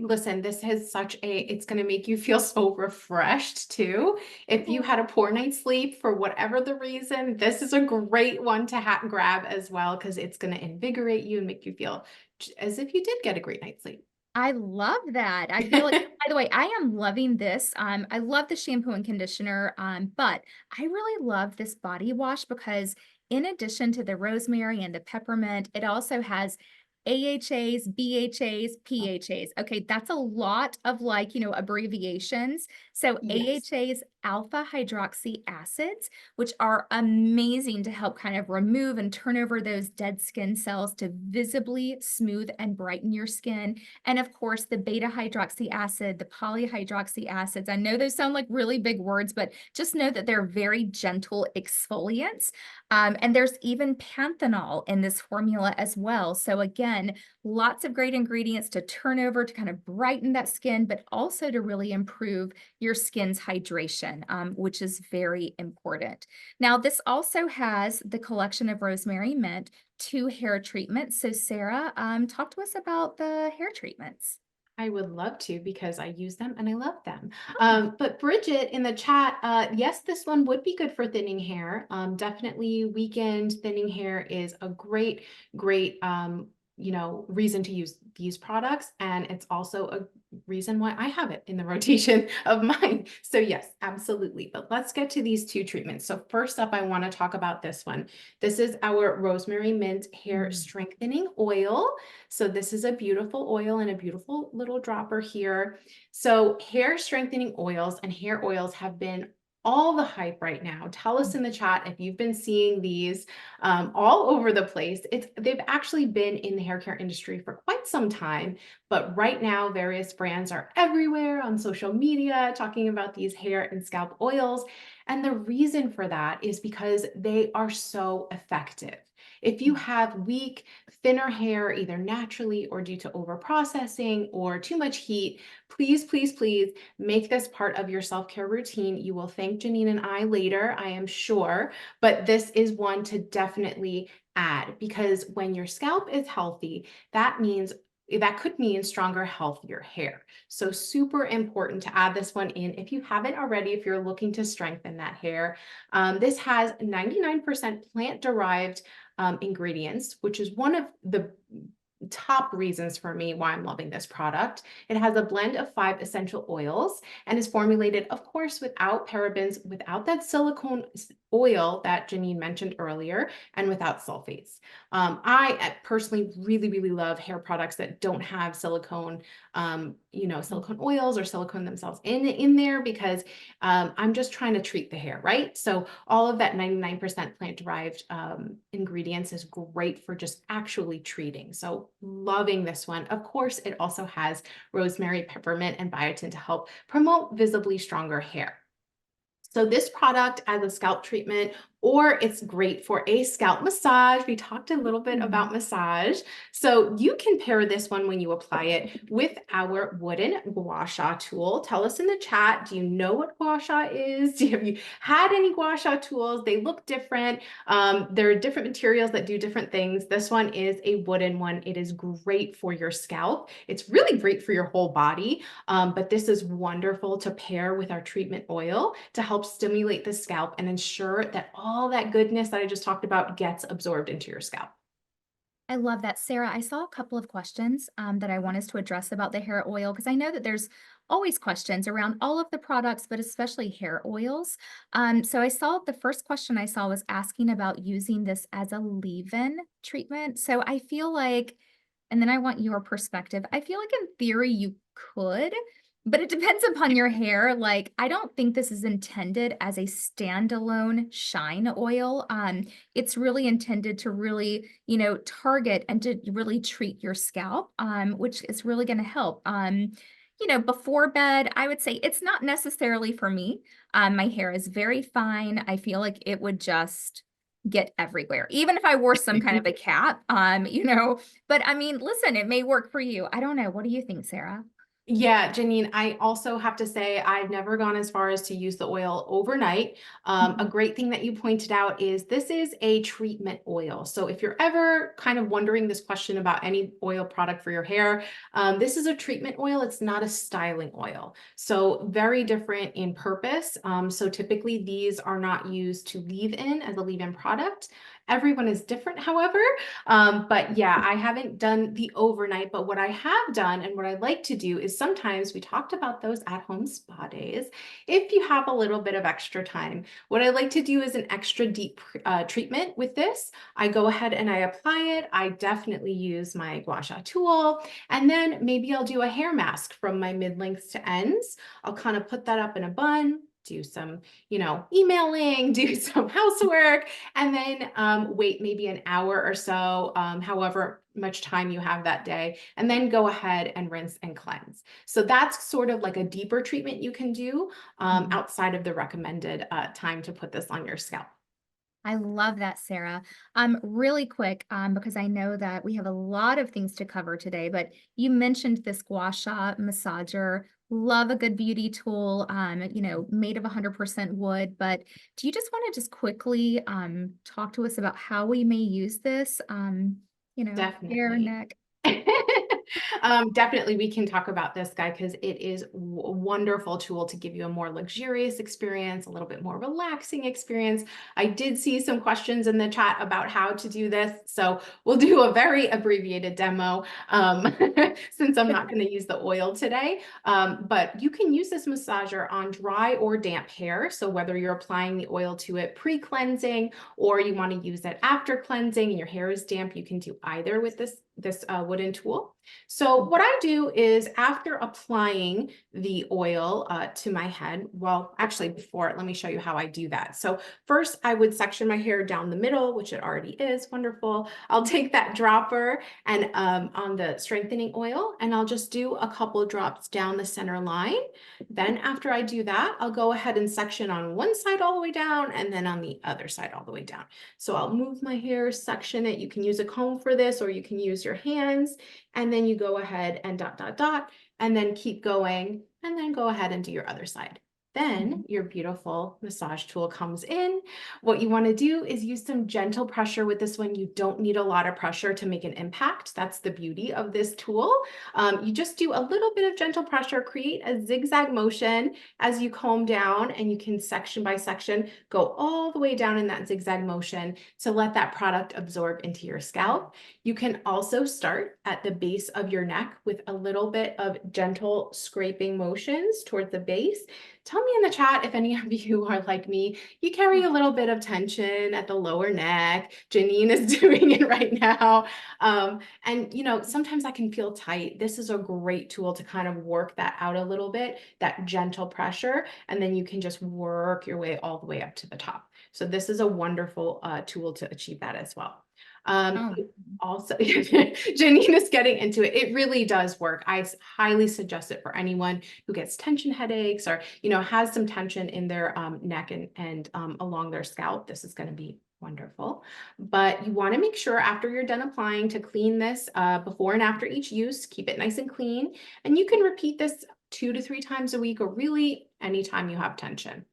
listen, this has such a, it's going to make you feel so refreshed too. If you had a poor night's sleep for whatever the reason, this is a great one to grab as well, because it's going to invigorate you and make you feel as if you did get a great night's sleep. I love that. I feel like, by the way, I am loving this. I love the shampoo and conditioner, but I really love this body wash because in addition to the rosemary and the peppermint, it also has AHAs, BHAs, PHAs. Okay, that's a lot of abbreviations. So Yes. AHAs, alpha hydroxy acids, which are amazing to help kind of remove and turn over those dead skin cells to visibly smooth and brighten your skin. And of course, the beta hydroxy acid, the polyhydroxy acids. I know those sound like really big words, but just know that they're very gentle exfoliants. And there's even panthenol in this formula as well. So again, lots of great ingredients to turn over to kind of brighten that skin, but also to really improve your skin's hydration, which is very important. Now, this also has the collection of rosemary mint, 2 hair treatments. So Sarah, talk to us about the hair treatments. I would love to because I use them and I love them. But Bridget in the chat, yes, this one would be good for thinning hair. Definitely weekend thinning hair is a great, reason to use these products. And it's also a reason why I have it in the rotation of mine. So yes, absolutely. But let's get to these two treatments. So first up, I want to talk about this one. This is our rosemary mint hair Mm. strengthening oil. So this is a beautiful oil and a beautiful little dropper here. So hair strengthening oils and hair oils have been all the hype right now. Tell us in the chat if you've been seeing these all over the place. They've actually been in the hair care industry for quite some time, but right now various brands are everywhere on social media talking about these hair and scalp oils. And the reason for that is because they are so effective. If you have weak, thinner hair, either naturally or due to overprocessing or too much heat, please make this part of your self-care routine. You will thank Janine and I later, I am sure, but this is one to definitely add, because when your scalp is healthy, that could mean stronger, healthier hair. So super important to add this one in if you haven't already, if you're looking to strengthen that hair. This has 99% plant-derived ingredients, which is one of the top reasons for me why I'm loving this product. It has a blend of 5 essential oils and is formulated, of course, without parabens, without that silicone oil that Janine mentioned earlier, and without sulfates. I personally really love hair products that don't have silicone, silicone oils or silicone themselves in there, because I'm just trying to treat the hair, right? So all of that 99% plant-derived ingredients is great for just actually treating. So loving this one. Of course, it also has rosemary, peppermint, and biotin to help promote visibly stronger hair. So this product as a scalp treatment, or it's great for a scalp massage. We talked a little bit Mm. about massage. So you can pair this one when you apply it with our wooden gua sha tool. Tell us in the chat, do you know what gua sha is? Have you had any gua sha tools? They look different. There are different materials that do different things. This one is a wooden one. It is great for your scalp. It's really great for your whole body. But this is wonderful to pair with our treatment oil to help stimulate the scalp and ensure that all that goodness that I just talked about gets absorbed into your scalp. I love that. Sarah, I saw a couple of questions that I want us to address about the hair oil because I know that there's always questions around all of the products, but especially hair oils. So I saw the first question I saw was asking about using this as a leave-in treatment. So I feel like, and then I want your perspective. I feel like in theory you could, but it depends upon your hair. Like, I don't think this is intended as a standalone shine oil. It's really intended to really, target and to really treat your scalp, which is really going to help. Before bed, I would say it's not necessarily for me. My hair is very fine. I feel like it would just get everywhere, even if I wore some kind of a cap, but I mean, listen, it may work for you. I don't know. What do you think, Sarah? Yeah, Janine, I also have to say I've never gone as far as to use the oil overnight. A Mhm. great thing that you pointed out is this is a treatment oil. So if you're ever kind of wondering this question about any oil product for your hair, this is a treatment oil. It's not a styling oil. So very different in purpose. So typically these are not used to leave in as a leave-in product. Everyone is different, however. But yeah, I haven't done the overnight, but what I have done and what I like to do is sometimes we talked about those at-home spa days. If you have a little bit of extra time, what I like to do is an extra deep treatment with this. I go ahead and I apply it. I definitely use my gua sha tool, and then maybe I'll do a hair mask from my mid-lengths to ends. I'll kind of put that up in a bun, do some, emailing, do some housework, and then wait maybe an hour or so, however much time you have that day, and then go ahead and rinse and cleanse. So that's sort of like a deeper treatment you can do Mhm. outside of the recommended time to put this on your scalp. I love that, Sarah. Really quick, because I know that we have a lot of things to cover today, but you mentioned this gua sha massager. Love a good beauty tool, made of 100% wood. But do you just want to just quickly talk to us about how we may use this? Hair, Definitely. neck. Definitely, we can talk about this guy because it is a wonderful tool to give you a more luxurious experience, a little bit more relaxing experience. I did see some questions in the chat about how to do this, so we'll do a very abbreviated demo since I'm not going to use the oil today. But you can use this massager on dry or damp hair. So whether you're applying the oil to it pre-cleansing or you want to use it after cleansing and your hair is damp, you can do either with this wooden tool. So what I do is after applying the oil to my head, well, actually before, let me show you how I do that. So first I would section my hair down the middle, which it already is, wonderful. I'll take that dropper and on the strengthening oil, and I'll just do a couple drops down the center line. Then after I do that, I'll go ahead and section on one side all the way down and then on the other side all the way down. So I'll move my hair, section it. You can use a comb for this, or you can use your hands. And then you go ahead and dot, dot, dot, and then keep going, and then go ahead and do your other side. Then your beautiful massage tool comes in. What you want to do is use some gentle pressure with this one. You don't need a lot of pressure to make an impact. That's the beauty of this tool. You just do a little bit of gentle pressure, create a zigzag motion as you comb down, and you can section by section go all the way down in that zigzag motion to let that product absorb into your scalp. You can also start at the base of your neck with a little bit of gentle scraping motions towards the base. Tell me in the chat if any of you are like me. You carry a little bit of tension at the lower neck. Janine is doing it right now. And sometimes I can feel tight. This is a great tool to kind of work that out a little bit, that gentle pressure, and then you can just work your way all the way up to the top. So this is a wonderful tool to achieve that as well. Oh, Also, Janine is getting into it. It really does work. I highly suggest it for anyone who gets tension headaches or, has some tension in their neck and along their scalp. This is going to be wonderful. But you want to make sure after you're done applying to clean this before and after each use, keep it nice and clean. And you can repeat this 2 to 3 times a week or really anytime you have tension.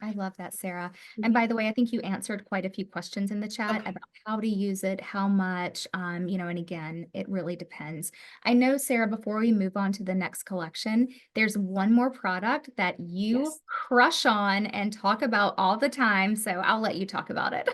I love that, Sarah. And by the way, I think you answered quite a few questions in the chat Okay. about how to use it, how much, and again, it really depends. I know, Sarah, before we move on to the next collection, there's one more product that you Yes. crush on and talk about all the time. So I'll let you talk about it.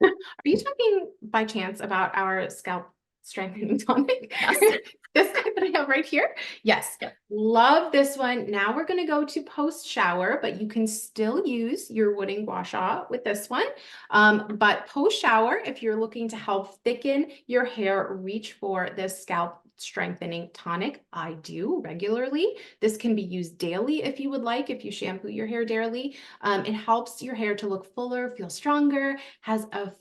Are you talking, by by chance about our scalp strengthening tonic? Yes. This guy that I have right here? Yes. Yep. Love this one. Now we're going to go to post shower, but you can still use your wooden gua sha with this one. But post shower, if you're looking to help thicken your hair, reach for this scalp strengthening tonic. I do regularly. This can be used daily if you would like, if you shampoo your hair daily. It helps your hair to look fuller, feel stronger, has a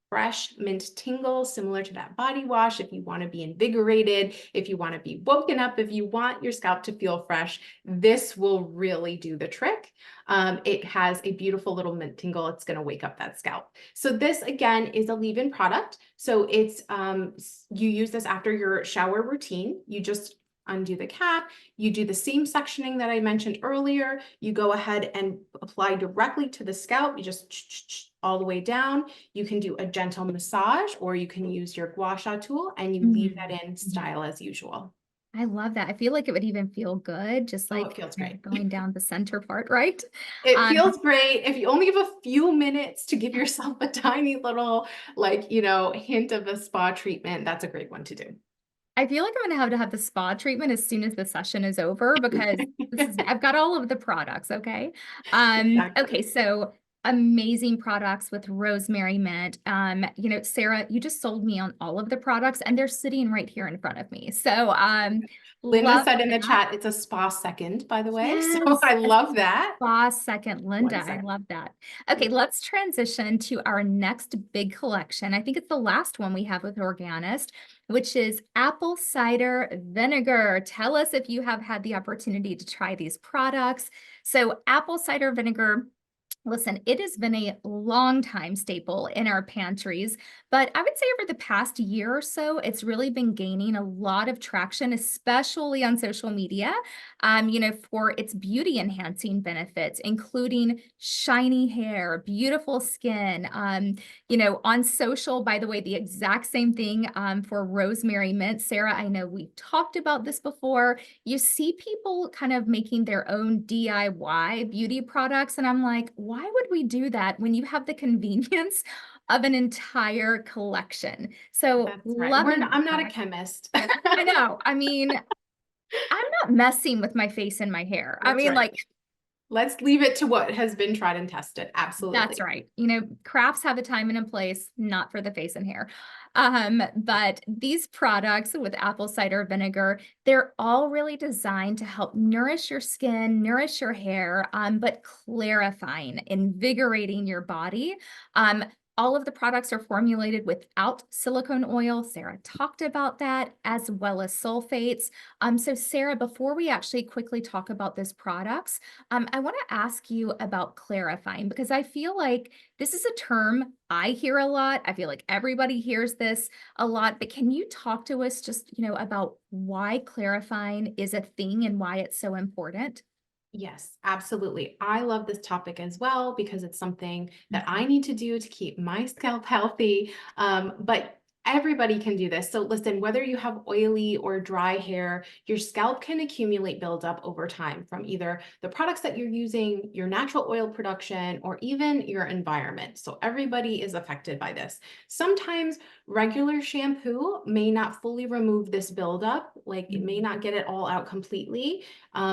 fresh mint tingle similar to that body wash. If you want to be invigorated, if you want to be woken up, if you want your scalp to feel fresh, this will really do the trick. It has a beautiful little mint tingle. It's going to wake up that scalp. So this again is a leave-in product. So it's you use this after your shower routine. You just undo the cap, you do the seam sectioning that I mentioned earlier, you go ahead and apply directly to the scalp, you just all the way down. You can do a gentle massage, or you can use your gua sha tool and you leave that in style as usual. I love that. I feel like it would even feel good, just Oh, it like feels great. going down the center part, right? It Um, feels great. If you only have a few minutes to give yourself a tiny little, like, hint of a spa treatment, that's a great one to do. I feel like I'm gonna have to have the spa treatment as soon as the session is over because I've got all of the products, okay? Okay, Exactly. so amazing products with rosemary mint. Sarah, you just sold me on all of the products and they're sitting right here in front of me. So Linda love said in the that. chat, it's a spa second, by the way. So Yes, I a love that. spa second, Linda. One I second. love that. Okay, let's transition to our next big collection. I think it's the last one we have with Organist, which is apple cider vinegar. Tell us if you have had the opportunity to try these products. So apple cider vinegar. Listen, it has been a long time staple in our pantries, but I would say over the past year or so, it's really been gaining a lot of traction, especially on social media, for its beauty enhancing benefits, including shiny hair, beautiful skin. On social, by the way, the exact same thing for rosemary mint. Sarah, I know we've talked about this before. You see people kind of making their own DIY beauty products, and I'm like, why would we do that when you have the convenience of an entire collection? So That's right. loving I'm not a that. chemist. I know. I mean, I'm not messing with my face and my hair. I That's mean, right. like, Let's leave it to what has been tried and tested. that's Absolutely. right. Crafts have a time and a place, not for the face and hair. But these products with apple cider vinegar, they're all really designed to help nourish your skin, nourish your hair, but clarifying, invigorating your body. All of the products are formulated without silicone oil. Sarah talked about that, as well as sulfates. So Sarah, before we actually quickly talk about these products, I want to ask you about clarifying because I feel like this is a term I hear a lot. I feel like everybody hears this a lot, but can you talk to us just, about why clarifying is a thing and why it's so important? Yes, absolutely. I love this topic as well because it's something that Mhm. I need to do to keep my scalp healthy. But everybody can do this. So listen, whether you have oily or dry hair, your scalp can accumulate buildup over time from either the products that you're using, your natural oil production, or even your environment. So everybody is affected by this. Sometimes regular shampoo may not fully remove this buildup, like it may Mhm. not get it all out completely.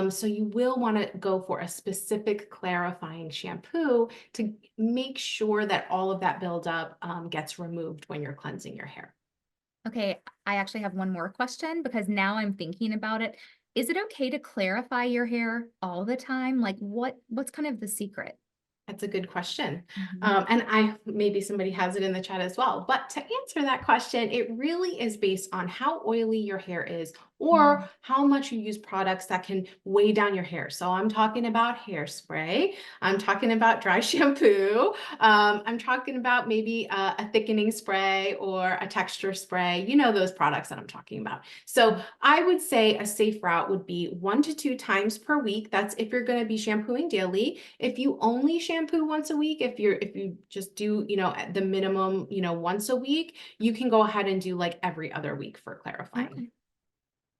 So you will want to go for a specific clarifying shampoo to make sure that all of that buildup gets removed when you're cleansing your hair. Okay, I actually have one more question because now I'm thinking about it. Is it okay to clarify your hair all the time? Like what's kind of the secret? That's a good question. Mhm. And maybe somebody has it in the chat as well. But to answer that question, it really is based on how oily your hair is or Mhm. how much you use products that can weigh down your hair. So I'm talking about hairspray. I'm talking about dry shampoo. I'm talking about maybe a thickening spray or a texture spray. You know those products that I'm talking about. So I would say a safe route would be 1 to 2 times per week. That's if you're going to be shampooing daily. If you only shampoo once a week, if you just do, at the minimum, once a week, you can go ahead and do like every other week for clarifying. Okay.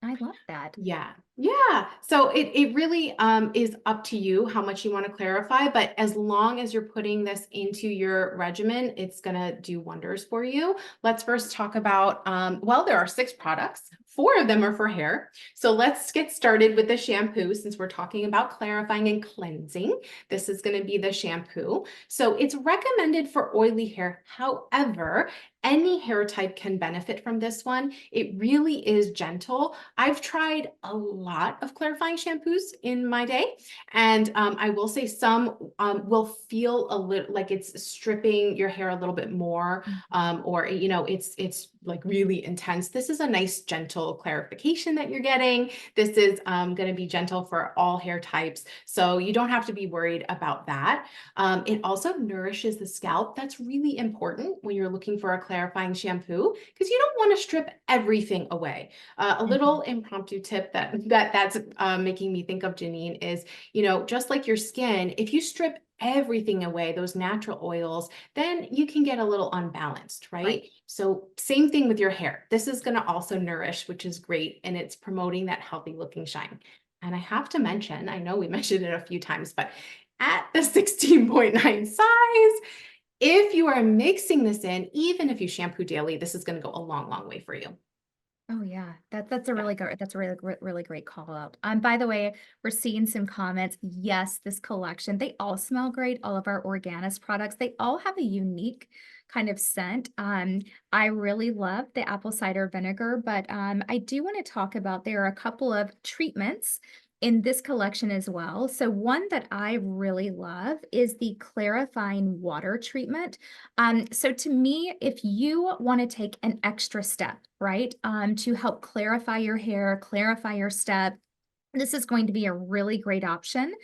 I love that. Yeah. Yeah, so it really is up to you how much you want to clarify, but as long as you're putting this into your regimen, it's gonna do wonders for you. Let's first talk about well, there are 6 products. 4 of them are for hair. So let's get started with the shampoo since we're talking about clarifying and cleansing. This is going to be the shampoo. So it's recommended for oily hair. However, any hair type can benefit from this one. It really is gentle. I've tried a lot of clarifying shampoos in my day, and I will say some will feel a little like it's stripping your hair a little bit more, or it's like really intense. This is a nice gentle clarification that you're getting. This is going to be gentle for all hair types, so you don't have to be worried about that. It also nourishes the scalp. That's really important when you're looking for a clarifying shampoo because you don't want to strip everything away. A Mhm. little impromptu tip that's making me think of Janine is, just like your skin, if you strip everything away, those natural oils, then you can get a little unbalanced, Right. right? So same thing with your hair. This is going to also nourish, which is great, and it's promoting that healthy looking shine. And I have to mention, I know we mentioned it a few times, but at the 16.9 size, if you are mixing this in, even if you shampoo daily, this is going to go a long, long way for you. Oh yeah, that's a Yeah. really great call out. By the way, we're seeing some comments. Yes, this collection, they all smell great. All of our Organist products, they all have a unique kind of scent. I really love the apple cider vinegar, but I do want to talk about there are a couple of treatments in this collection as well. So one that I really love is the clarifying water treatment. So to me, if you want to take an extra step, right, to help clarify your hair, clarify your step, this is going to be a really great option.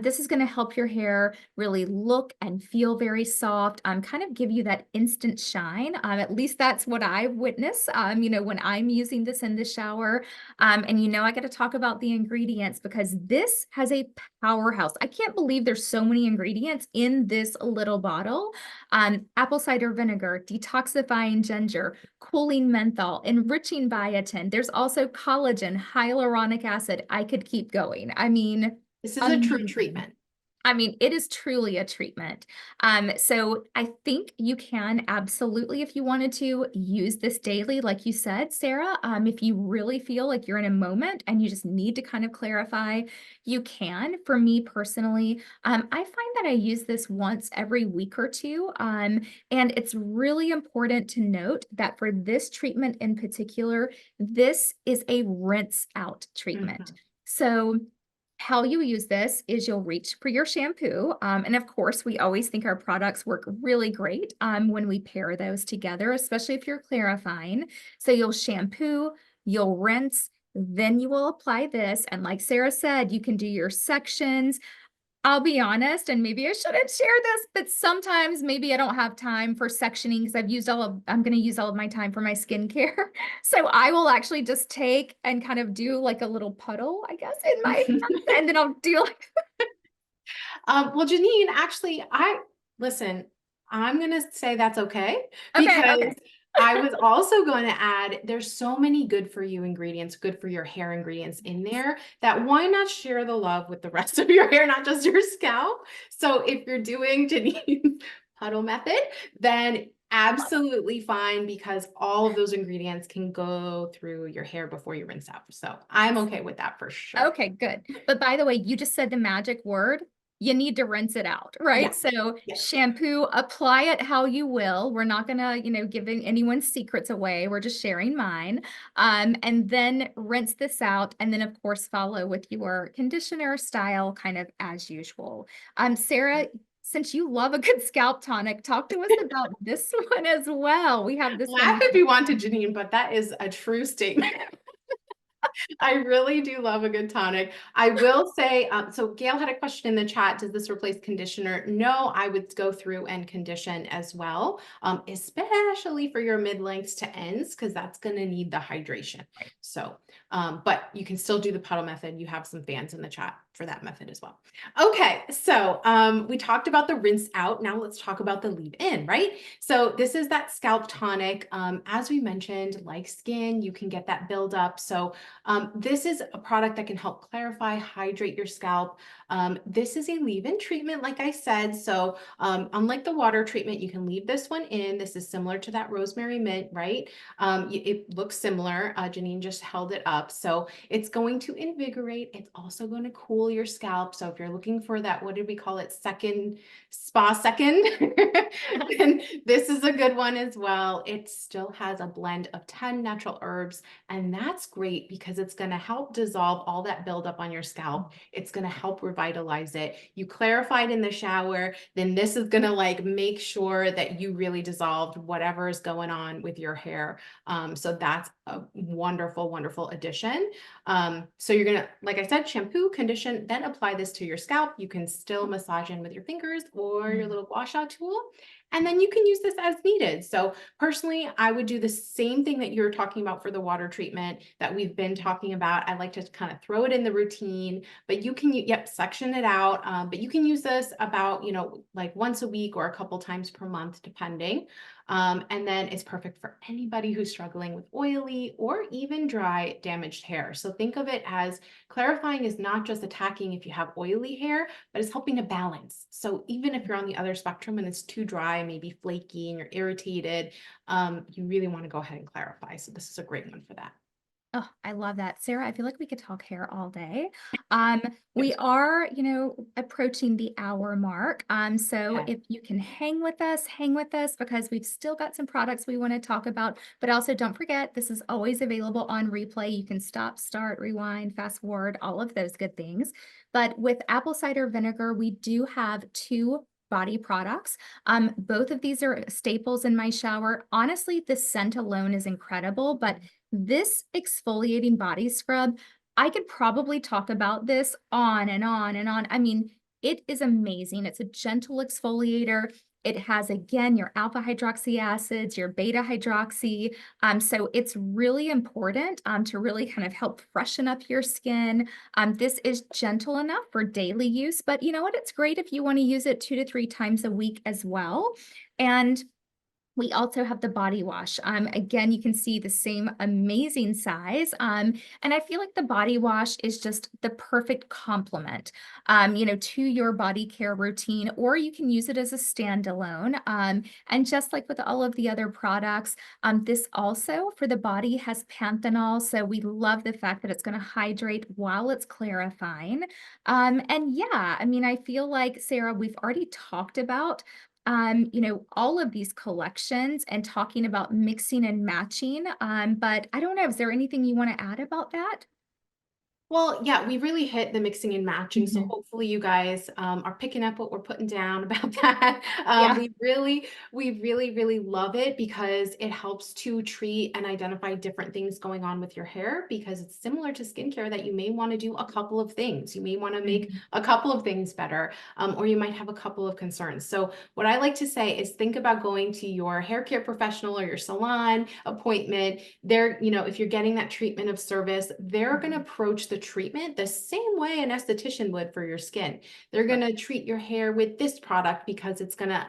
This is going to help your hair really look and feel very soft, kind of give you that instant shine. At least that's what I witness, when I'm using this in the shower. And I got to talk about the ingredients because this has a powerhouse. I can't believe there's so many ingredients in this little bottle. Apple cider vinegar, detoxifying ginger, cooling menthol, enriching biotin. There's also collagen, hyaluronic acid. I could keep going. I mean, This is a true amazing. treatment. I mean, it is truly a treatment. So I think you can absolutely, if you wanted to, use this daily, like you said, Sarah. If you really feel like you're in a moment and you just need to kind of clarify, you can. For me personally, I find that I use this once every week or two. And it's really important to note that for this treatment in particular, this is a rinse out treatment. Mhm. So how you use this is you'll reach for your shampoo. And of course, we always think our products work really great when we pair those together, especially if you're clarifying. So you'll shampoo, you'll rinse, then you will apply this. And like Sarah said, you can do your sections. I'll be honest, and maybe I shouldn't share this, but sometimes maybe I don't have time for sectioning because I'm going to use all of my time for my skincare. So I will actually just take and kind of do like a little puddle, I guess, in my hands, and then I'll do like, Well, Janine, actually, listen, I'm going to say that's okay okay, because okay. I was also going to add there's so many good for you ingredients, good for your hair ingredients in there that why not share the love with the rest of your hair, not just your scalp? So if you're doing Janine's puddle method, then absolutely fine because all of those ingredients can go through your hair before you rinse out. So I'm okay with that for sure. Okay, good. But by the way, you just said the magic word. You need to rinse it out, right? Yeah. So Yes. shampoo, apply it how you will. We're not gonna, giving anyone's secrets away. We're just sharing mine. And then rinse this out, and then of course follow with your conditioner style, kind of as usual. Sarah, since you love a good scalp tonic, talk to us about this one as well. We have this Laugh one. if you want to, Janine, but that is a true statement. I really do love a good tonic. I will say, so Gail had a question in the chat. Does this replace conditioner? No, I would go through and condition as well, especially for your mid-lengths to ends, because that's going to need the hydration. So, but you can still do the puddle method. You have some fans in the chat. for that method as well. Okay, so we talked about the rinse out. Now let's talk about the leave in, right? So this is that scalp tonic. As we mentioned, like skin, you can get that buildup. So this is a product that can help clarify, hydrate your scalp. This is a leave-in treatment, like I said. So unlike the water treatment, you can leave this one in. This is similar to that rosemary mint, right? It looks similar. Janine just held it up. So it's going to invigorate. It's also going to cool your scalp. So if you're looking for that, what did we call it? Second spa second, then this is a good one as well. It still has a blend of 10 natural herbs, and that's great because it's going to help dissolve all that buildup on your scalp. It's going to help revitalize it. You clarified in the shower, then this is going to like make sure that you really dissolved whatever is going on with your hair. So that's a wonderful, wonderful addition. So you're gonna, like I said, shampoo, condition, then apply this to your scalp. You can still massage in with your fingers or your little gua sha tool, and then you can use this as needed. So personally, I would do the same thing that you're talking about for the water treatment that we've been talking about. I like to kind of throw it in the routine, but you can, yep, section it out. But you can use this about, like once a week or a couple times per month, depending. And then it's perfect for anybody who's struggling with oily or even dry, damaged hair. So think of it as clarifying is not just attacking if you have oily hair, but it's helping to balance. So even if you're on the other spectrum and it's too dry, maybe flaky and you're irritated, you really want to go ahead and clarify. So this is a great one for that. Oh, I love that. Sarah, I feel like we could talk hair all day. Um, we are, approaching the hour mark. So Okay. if you can hang with us because we've still got some products we want to talk about, but also don't forget, this is always available on replay. You can stop, start, rewind, fast forward, all of those good things. But with apple cider vinegar, we do have two body products. Both of these are staples in my shower. Honestly, the scent alone is incredible, but this exfoliating body scrub, I could probably talk about this on and on and on. I mean, it is amazing. It's a gentle exfoliator. It has, again, your alpha hydroxy acids, your beta hydroxy. So it's really important to really kind of help freshen up your skin. This is gentle enough for daily use, but you know what? It's great if you want to use it 2 to 3 times a week as well. And we also have the body wash. Again, you can see the same amazing size. And I feel like the body wash is just the perfect complement, to your body care routine, or you can use it as a standalone. And just like with all of the other products, this also for the body has panthenol. So we love the fact that it's going to hydrate while it's clarifying. And yeah, I mean, I feel like, Sarah, we've already talked about all of these collections and talking about mixing and matching. But I don't know, is there anything you want to add about that? Well, yeah, we really hit the mixing and matching. So Mhm. hopefully you guys are picking up what we're putting down about that. Yeah. We really love it because it helps to treat and identify different things going on with your hair because it's similar to skincare that you may want to do a couple of things. You may want to make Mhm. a couple of things better, or you might have a couple of concerns. So what I like to say is think about going to your hair care professional or your salon appointment. If you're getting that treatment of service, they're going to approach the treatment the same way an esthetician would for your skin. They're going to treat your hair with this product because it's going to,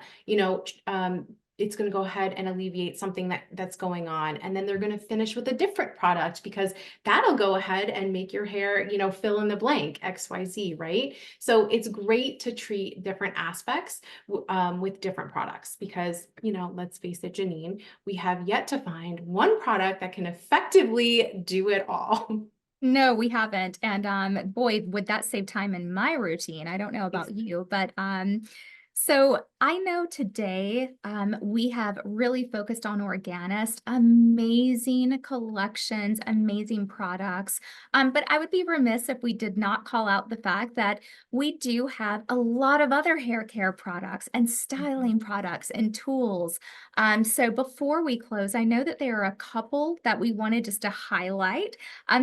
it's going to go ahead and alleviate something that's going on. And then they're going to finish with a different product because that'll go ahead and make your hair, fill in the blank, XYZ, right? So it's great to treat different aspects with different products because, let's face it, Janine, we have yet to find one product that can effectively do it all. No, we haven't. And boy, would that save time in my routine. I don't know about you, but so I know today we have really focused on Organist, amazing collections, amazing products. But I would be remiss if we did not call out the fact that we do have a lot of other hair care products and styling products and tools. So before we close, I know that there are a couple that we wanted just to highlight.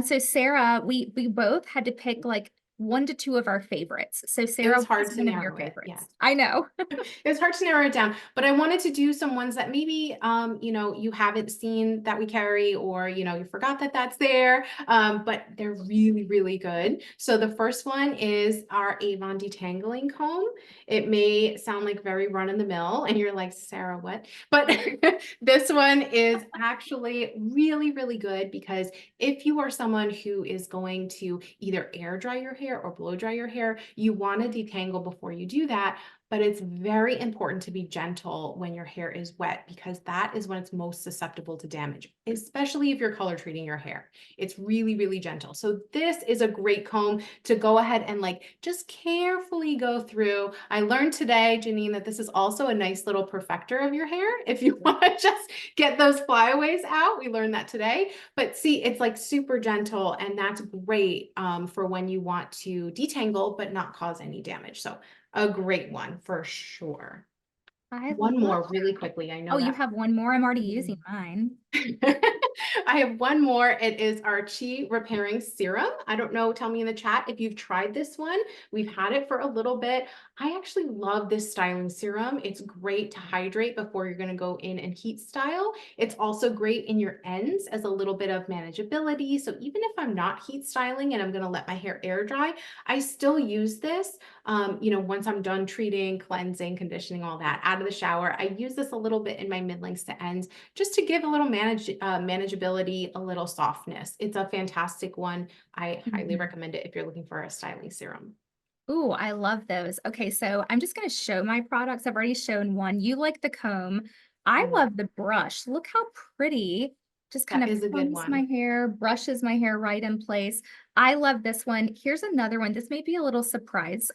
So Sarah, we both had to pick like one to two of our favorites. So It Sarah, was what hard is to one of your narrow it. favorites? Yes. I know. It was hard to narrow it down, but I wanted to do some ones that maybe, you haven't seen that we carry, or, you forgot that that's there, but they're really, really good. So the first one is our Avon detangling comb. It may sound like very run of the mill and you're like, Sarah, what? But this one is actually really, really good because if you are someone who is going to either air dry your hair or blow dry your hair, you want to detangle before you do that. But it's very important to be gentle when your hair is wet because that is when it's most susceptible to damage, especially if you're color treating your hair. It's really, really gentle. So this is a great comb to go ahead and like just carefully go through. I learned today, Janine, that this is also a nice little perfector of your hair. If you want to just get those flyaways out, we learned that today. But see, it's like super gentle, and that's great for when you want to detangle but not cause any damage. So a great one for sure. I One love more really quickly. I Oh, know you that. have one more? I'm already using mine. I have one more. It is our Chi Repairing Serum. I don't know, tell me in the chat if you've tried this one. We've had it for a little bit. I actually love this styling serum. It's great to hydrate before you're going to go in and heat style. It's also great in your ends as a little bit of manageability. So even if I'm not heat styling and I'm going to let my hair air dry, I still use this. Once I'm done treating, cleansing, conditioning, all that out of the shower, I use this a little bit in my mid-lengths to ends just to give a little manageability, a little softness. It's a fantastic one. I highly Mhm. recommend it if you're looking for a styling serum. Ooh, I love those. Okay, so I'm just going to show my products. I've already shown one. You like the comb. I Mm, love the brush. Look how pretty. Just kind that of is a good combs my one. hair, brushes my hair right in place. I love this one. Here's another one. This may be a little surprise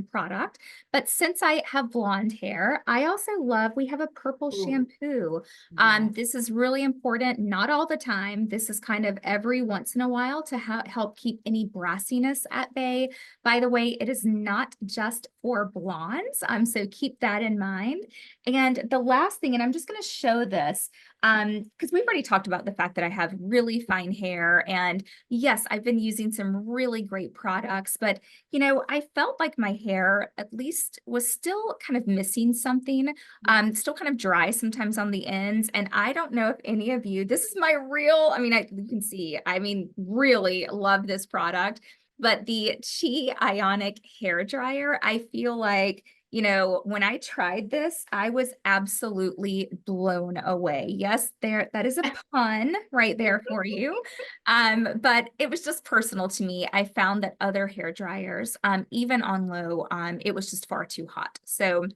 product, but since I have blonde hair, I also love, we have a purple Ooh, shampoo. yes. This is really important, not all the time. This is kind of every once in a while to help keep any brassiness at bay. By the way, it is not just for blondes, so keep that in mind. And the last thing, and I'm just going to show this, because we've already talked about the fact that I have really fine hair, and yes, I've been using some really great products, but I felt like my hair at least was still kind of missing something, still kind of dry sometimes on the ends. And I don't know if any of you, this is my real, you can see, really love this product. But the Chi Ionic hair dryer, I feel like, when I tried this, I was absolutely blown away. Yes, that is a pun right there for you. But it was just personal to me. I found that other hair dryers, even on low, it was just far too hot. So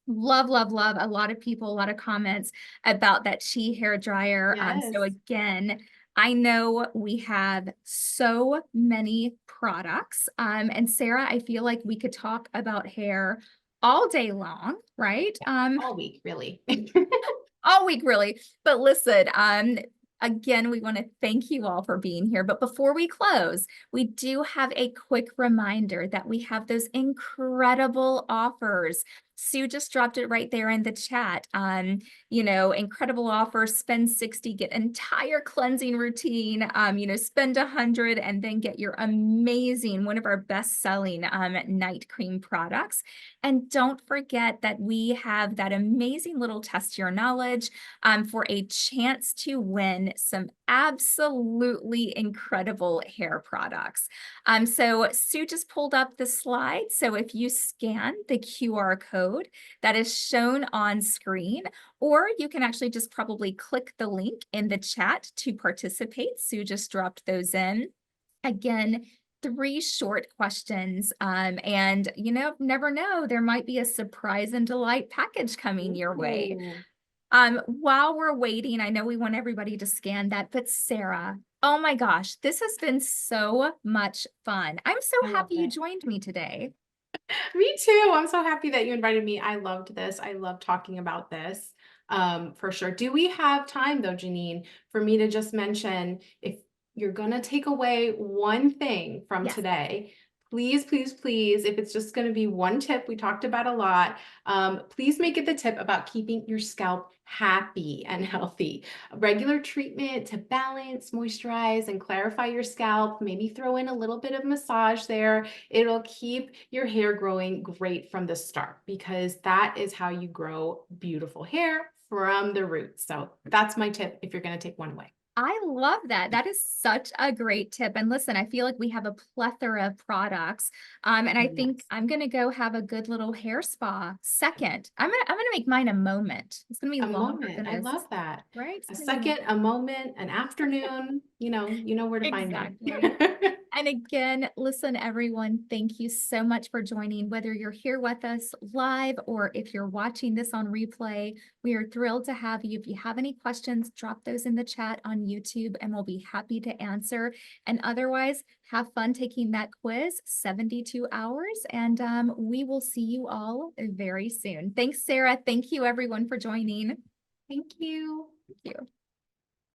love, love, love. A lot of people, a lot of comments about that Chi hair dryer. So Yes. again, I know we have so many products. And Sarah, I feel like we could talk about hair all day long, right? All week, really. All week, really. But listen, again, we want to thank you all for being here. But before we close, we do have a quick reminder that we have those incredible offers. Sue just dropped it right there in the chat. Incredible offer, spend 60, get entire cleansing routine, spend 100 and then get your amazing, one of our best-selling night cream products. And don't forget that we have that amazing little test your knowledge for a chance to win some absolutely incredible hair products. So Sue just pulled up the slide. So if you scan the QR code that is shown on screen, or you can actually just probably click the link in the chat to participate. Sue just dropped those in. Again, three short questions. And never know, there might be a surprise and delight package coming your way. Ooh, While we're waiting, I know we want everybody to scan that, but Sarah, oh my gosh, this has been so much fun. I'm so I happy loved you it. joined me today. Me too. I'm so happy that you invited me. I loved this. I love talking about this. For sure. Do we have time though, Janine, for me to just mention if you're gonna take away one thing from Yes. today, Please, please, please, if it's just going to be one tip, we talked about a lot, please make it the tip about keeping your scalp happy and healthy. A regular treatment to balance, moisturize, and clarify your scalp. Maybe throw in a little bit of massage there. It'll keep your hair growing great from the start, because that is how you grow beautiful hair from the roots. So that's my tip if you're going to take one away. I love that. That is such a great tip. And listen, I feel like we have a plethora of products. And I think Yes. I'm gonna go have a good little hair spa second. I'm gonna make mine a moment. It's gonna be A longer moment. than I this, love that. right? It's A gonna be second, a moment, an afternoon, you know where to find me. exactly. And again, listen, everyone, thank you so much for joining. Whether you're here with us live or if you're watching this on replay, we are thrilled to have you. If you have any questions, drop those in the chat on YouTube and we'll be happy to answer. And otherwise, have fun taking that quiz, 72 hours, and we will see you all very soon. Thanks, Sarah. Thank you, everyone, for joining. Thank you. Thank you.